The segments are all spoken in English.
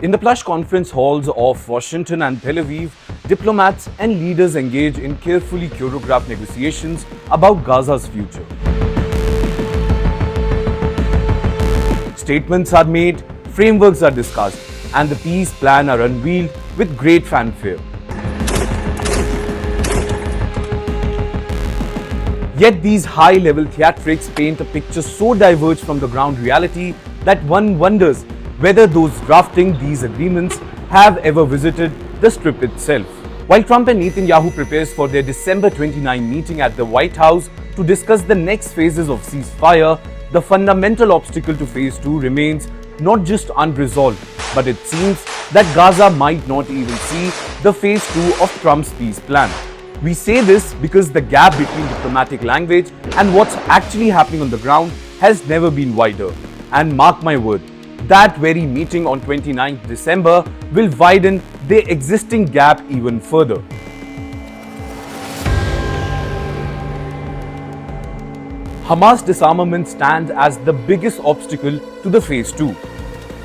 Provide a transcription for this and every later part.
In the plush conference halls of Washington and Tel Aviv, diplomats and leaders engage in carefully choreographed negotiations about Gaza's future. Statements are made, frameworks are discussed, and the peace plan are unveiled with great fanfare. Yet these high-level theatrics paint a picture so diverged from the ground reality that one wonders whether those drafting these agreements have ever visited the Strip itself. While Trump and Netanyahu prepares for their December 29 meeting at the White House to discuss the next phases of ceasefire, the fundamental obstacle to phase 2 remains not just unresolved, but it seems that Gaza might not even see the phase 2 of Trump's peace plan. We say this because the gap between diplomatic language and what's actually happening on the ground has never been wider. And mark my word, that very meeting on 29th December will widen the existing gap even further. Hamas disarmament stands as the biggest obstacle to the phase 2.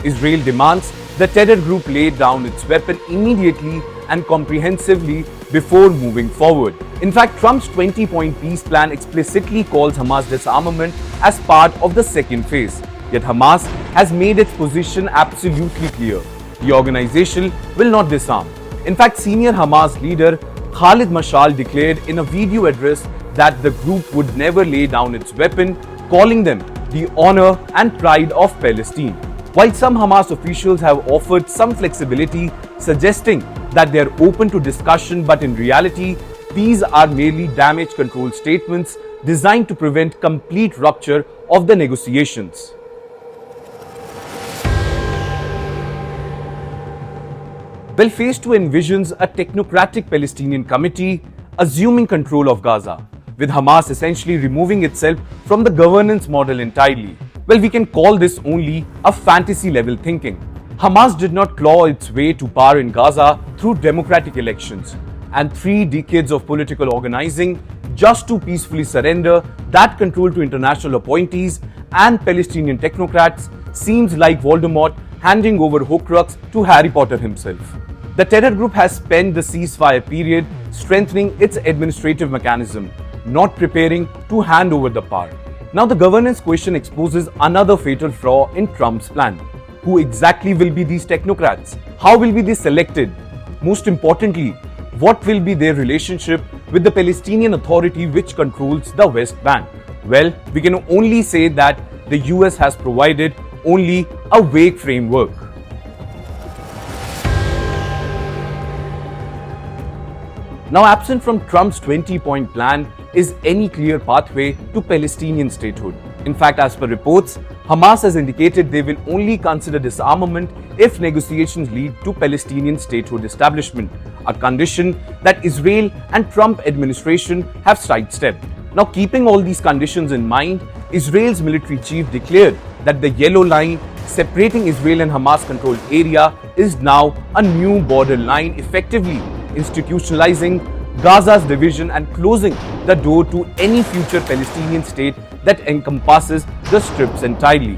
Israel demands the terror group lay down its weapon immediately and comprehensively before moving forward. In fact, Trump's 20-point peace plan explicitly calls Hamas disarmament as part of the second phase. Yet Hamas has made its position absolutely clear. The organization will not disarm. In fact, senior Hamas leader Khalid Mashal declared in a video address that the group would never lay down its weapon, calling them the honor and pride of Palestine. While some Hamas officials have offered some flexibility, suggesting that they are open to discussion, but in reality, these are merely damage control statements designed to prevent complete rupture of the negotiations. Well, phase 2 envisions a technocratic Palestinian committee assuming control of Gaza, with Hamas essentially removing itself from the governance model entirely. Well, we can call this only a fantasy-level thinking. Hamas did not claw its way to power in Gaza through democratic elections and 3 decades of political organizing just to peacefully surrender that control to international appointees and Palestinian technocrats seems like Voldemort handing over Horcrux to Harry Potter himself. The terror group has spent the ceasefire period strengthening its administrative mechanism, not preparing to hand over the power. Now the governance question exposes another fatal flaw in Trump's plan. Who exactly will be these technocrats? How will be they selected? Most importantly, what will be their relationship with the Palestinian Authority which controls the West Bank? Well, we can only say that the US has provided only a vague framework. Now, absent from Trump's 20-point plan is any clear pathway to Palestinian statehood. In fact, as per reports, Hamas has indicated they will only consider disarmament if negotiations lead to Palestinian statehood establishment, a condition that Israel and Trump administration have sidestepped. Now, keeping all these conditions in mind, Israel's military chief declared that the yellow line separating Israel and Hamas-controlled area is now a new border line, effectively institutionalizing Gaza's division and closing the door to any future Palestinian state that encompasses the strips entirely.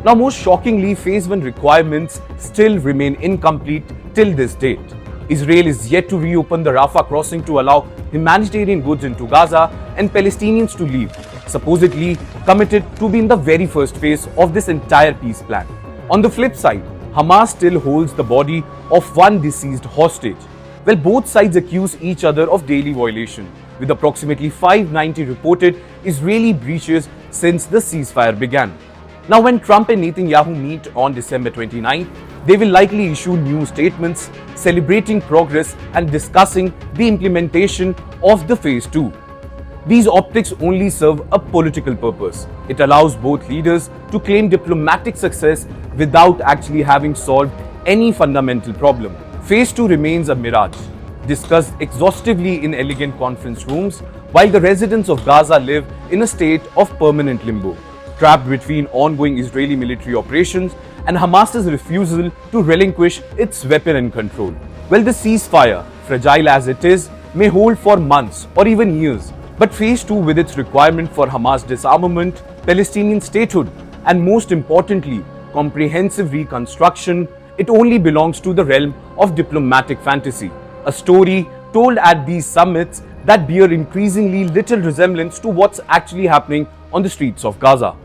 Now, most shockingly, phase 1 requirements still remain incomplete till this date. Israel is yet to reopen the Rafah crossing to allow humanitarian goods into Gaza and Palestinians to leave, supposedly committed to be in the very first phase of this entire peace plan. On the flip side, Hamas still holds the body of one deceased hostage. Well, both sides accuse each other of daily violation, with approximately 590 reported Israeli breaches since the ceasefire began. Now, when Trump and Netanyahu meet on December 29th, they will likely issue new statements celebrating progress and discussing the implementation of the phase 2. These optics only serve a political purpose. It allows both leaders to claim diplomatic success without actually having solved any fundamental problem. Phase 2 remains a mirage, discussed exhaustively in elegant conference rooms, while the residents of Gaza live in a state of permanent limbo, trapped between ongoing Israeli military operations and Hamas's refusal to relinquish its weapon and control. Well, the ceasefire, fragile as it is, may hold for months or even years, but phase 2 with its requirement for Hamas disarmament Palestinian statehood, and most importantly, comprehensive reconstruction, it only belongs to the realm of diplomatic fantasy. A story told at these summits that bear increasingly little resemblance to what's actually happening on the streets of Gaza.